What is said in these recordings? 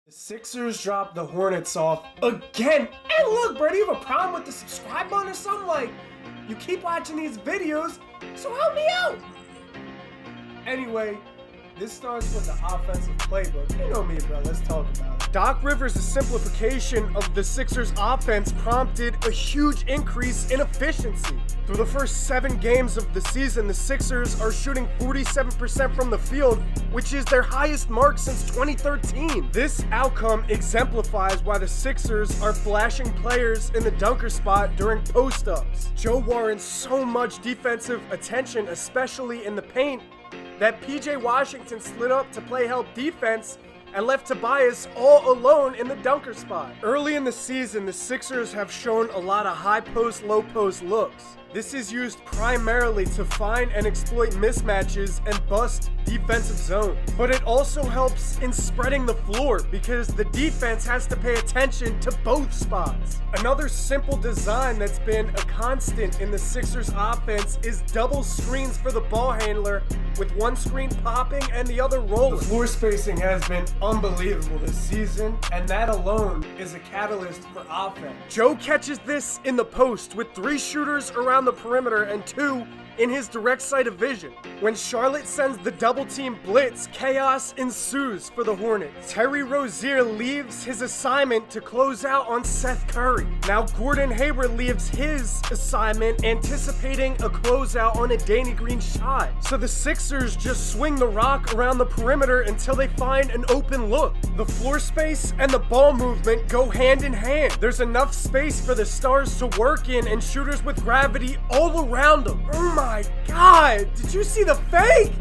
The Sixers dropped the Hornets off again. And look, bro, do you have a problem with the subscribe button or something? Like, you keep watching these videos, so help me out. Anyway, this starts with the offensive playbook. You know me, bro. Let's talk about it. Doc Rivers' simplification of the Sixers' offense prompted a huge increase in efficiency. Through the first 7 games of the season, the Sixers are shooting 47% from the field, which is their highest mark since 2013. This outcome exemplifies why the Sixers are flashing players in the dunker spot during post-ups. Joe warrants so much defensive attention, especially in the paint, that PJ Washington slid up to play help defense and left Tobias all alone in the dunker spot. Early in the season, the Sixers have shown a lot of high post, low post looks. This is used primarily to find and exploit mismatches and bust defensive zones. But it also helps in spreading the floor because the defense has to pay attention to both spots. Another simple design that's been a constant in the Sixers offense is double screens for the ball handler, with one screen popping and the other rolling. The floor spacing has been unbelievable this season, and that alone is a catalyst for offense. Joe catches this in the post with 3 shooters around the perimeter and 2 in his direct sight of vision. When Charlotte sends the double team blitz, chaos ensues for the Hornets. Terry Rozier leaves his assignment to close out on Seth Curry. Now Gordon Hayward leaves his assignment anticipating a closeout on a Danny Green shot. So the Sixers just swing the rock around the perimeter until they find an open look. The floor space and the ball movement go hand in hand. There's enough space for the stars to work in and shooters with gravity all around them. Oh my God, did you see the fake?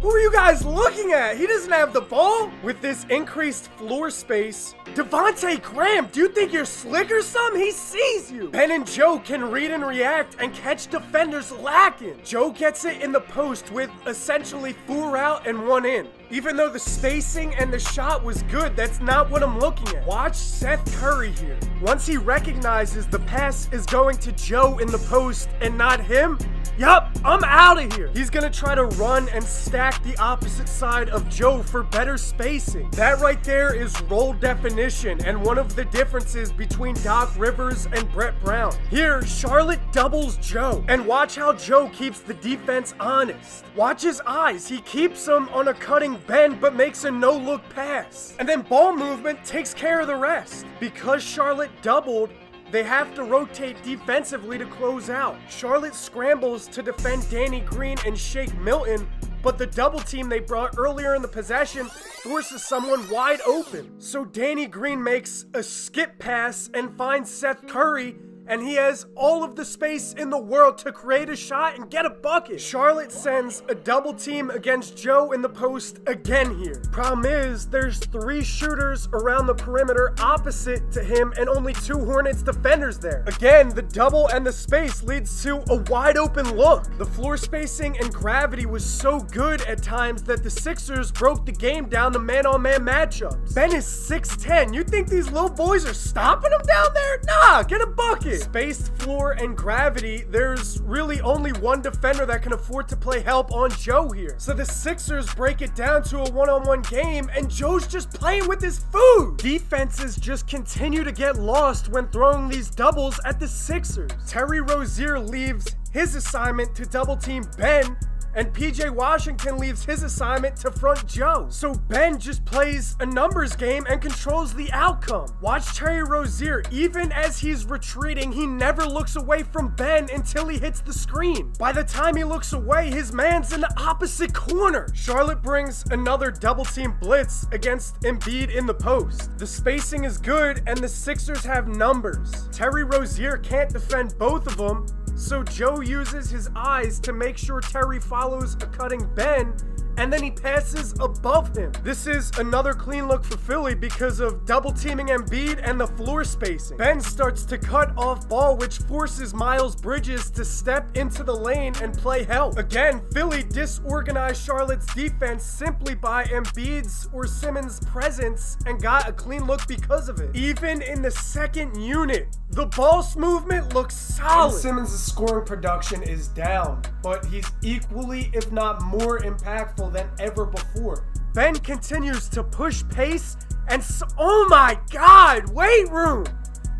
Who are you guys looking at? He doesn't have the ball. With this increased floor space, Devontae Graham, do you think you're slick or something? He sees you. Ben and Joe can read and react and catch defenders lacking. Joe gets it in the post with essentially 4 out and 1 in. Even though the spacing and the shot was good, that's not what I'm looking at. Watch Seth Curry here. Once he recognizes the pass is going to Joe in the post and not him, yup, I'm out of here. He's gonna try to run and stack the opposite side of Joe for better spacing. That right there is role definition and one of the differences between Doc Rivers and Brett Brown. Here, Charlotte doubles Joe, and watch how Joe keeps the defense honest. Watch his eyes. He keeps them on a cutting bend but makes a no-look pass. And then ball movement takes care of the rest. Because Charlotte doubled, they have to rotate defensively to close out. Charlotte scrambles to defend Danny Green and shake Milton, but the double team they brought earlier in the possession forces someone wide open. So Danny Green makes a skip pass and finds Seth Curry, and he has all of the space in the world to create a shot and get a bucket. Charlotte sends a double team against Joe in the post again here. Problem is, there's 3 shooters around the perimeter opposite to him and only 2 Hornets defenders there. Again, the double and the space leads to a wide open look. The floor spacing and gravity was so good at times that the Sixers broke the game down to man-on-man matchups. Ben is 6'10". You think these little boys are stopping him down there? Nah, get a bucket. Spaced floor and gravity, there's really only one defender that can afford to play help on Joe here. So the Sixers break it down to a one-on-one game, and Joe's just playing with his food. Defenses just continue to get lost when throwing these doubles at the Sixers. Terry Rozier leaves his assignment to double team Ben, and PJ Washington leaves his assignment to front Joe. So Ben just plays a numbers game and controls the outcome. Watch Terry Rozier. Even as he's retreating, he never looks away from Ben until he hits the screen. By the time he looks away, his man's in the opposite corner. Charlotte brings another double team blitz against Embiid in the post. The spacing is good and the Sixers have numbers. Terry Rozier can't defend both of them, so Joe uses his eyes to make sure Terry follows a cutting Ben, and then he passes above him. This is another clean look for Philly because of double teaming Embiid and the floor spacing. Ben starts to cut off ball, which forces Miles Bridges to step into the lane and play help. Again, Philly disorganized Charlotte's defense simply by Embiid's or Simmons' presence and got a clean look because of it. Even in the second unit, the ball movement looks solid. And Simmons' scoring production is down, but he's equally, if not more, impactful than ever before. Ben continues to push pace and oh my God, weight room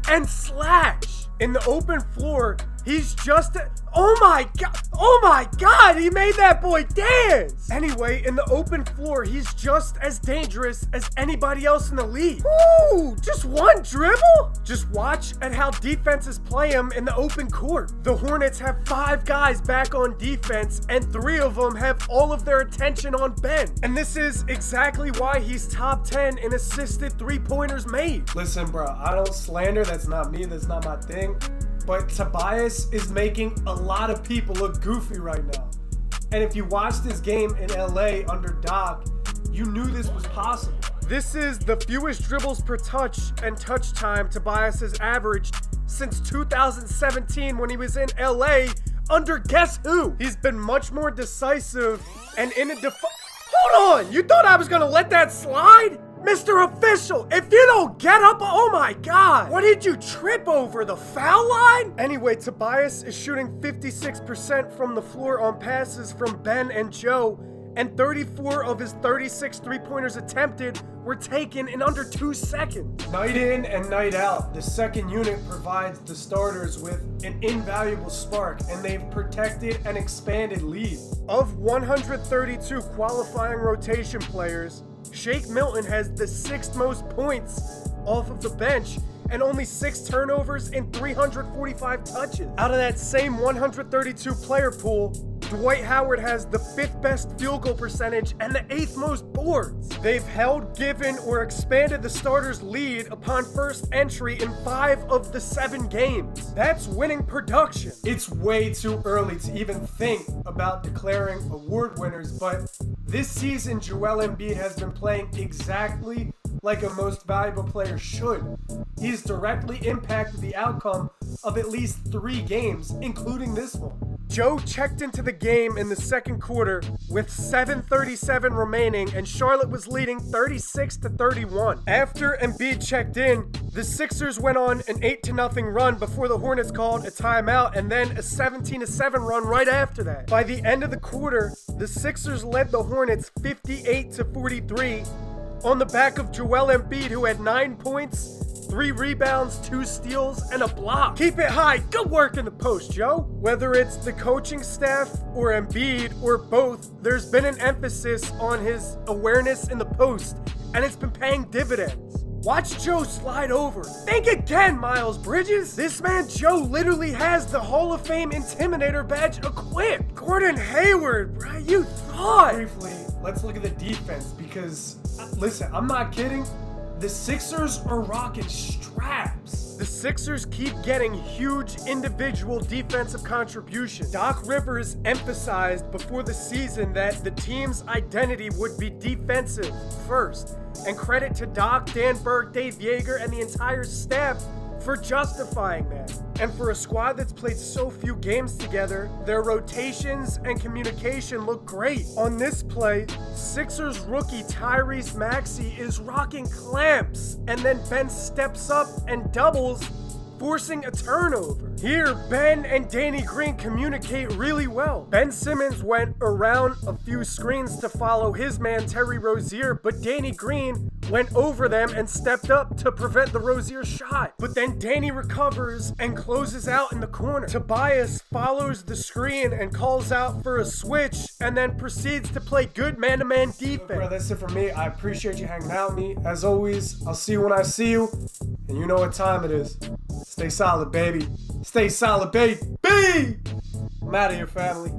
and slash. In the open floor, he's just, oh my God, he made that boy dance. Anyway, in the open floor, he's just as dangerous as anybody else in the league. Ooh, just one dribble? Just watch at how defenses play him in the open court. The Hornets have 5 guys back on defense, and 3 of them have all of their attention on Ben. And this is exactly why he's top 10 in assisted 3-pointers made. Listen, bro, I don't slander. That's not me. That's not my thing. But Tobias is making a lot of people look goofy right now. And if you watched this game in LA under Doc, you knew this was possible. This is the fewest dribbles per touch and touch time Tobias has averaged since 2017 when he was in LA under guess who? He's been much more decisive and in a Hold on! You thought I was gonna let that slide? Mr. Official, if you don't get up, oh my God! What did you trip over, the foul line? Anyway, Tobias is shooting 56% from the floor on passes from Ben and Joe, and 34 of his 36 3-pointers attempted were taken in under 2 seconds. Night in and night out, the second unit provides the starters with an invaluable spark, and they've protected an expanded lead. Of 132 qualifying rotation players, Shake Milton has the 6th most points off of the bench and only 6 turnovers and 345 touches. Out of that same 132 player pool, Dwight Howard has the 5th best field goal percentage and the 8th most boards. They've held, given, or expanded the starters' lead upon first entry in 5 of the 7 games. That's winning production. It's way too early to even think about declaring award winners, but this season Joel Embiid has been playing exactly like a most valuable player should. He's directly impacted the outcome of at least 3 games, including this one. Joe checked into the game in the second quarter with 7:37 remaining, and Charlotte was leading 36-31. After Embiid checked in, the Sixers went on an 8-0 run before the Hornets called a timeout, and then a 17-7 run right after that. By the end of the quarter, the Sixers led the Hornets 58-43 on the back of Joel Embiid, who had 9 points, 3 rebounds, 2 steals, and a block. Keep it high. Good work in the post, Joe. Whether it's the coaching staff or Embiid or both, there's been an emphasis on his awareness in the post, and it's been paying dividends. Watch Joe slide over. Think again, Miles Bridges. This man Joe literally has the Hall of Fame Intimidator badge equipped. Gordon Hayward, bro, you thought. Briefly, let's look at the defense because, listen, I'm not kidding. The Sixers are rocking straps. The Sixers keep getting huge individual defensive contributions. Doc Rivers emphasized before the season that the team's identity would be defensive first. And credit to Doc, Dan Burke, Dave Yeager, and the entire staff for justifying that. And for a squad that's played so few games together, their rotations and communication look great. On this play, Sixers rookie Tyrese Maxey is rocking clamps, and then Ben steps up and doubles, forcing a turnover. Here, Ben and Danny Green communicate really well. Ben Simmons went around a few screens to follow his man Terry Rozier, but Danny Green went over them and stepped up to prevent the Rozier shot. But then Danny recovers and closes out in the corner. Tobias follows the screen and calls out for a switch and then proceeds to play good man-to-man defense. Bro, that's it for me. I appreciate you hanging out with me. As always, I'll see you when I see you. And you know what time it is. Stay solid, baby. Stay solid, baby. I'm out of here, family.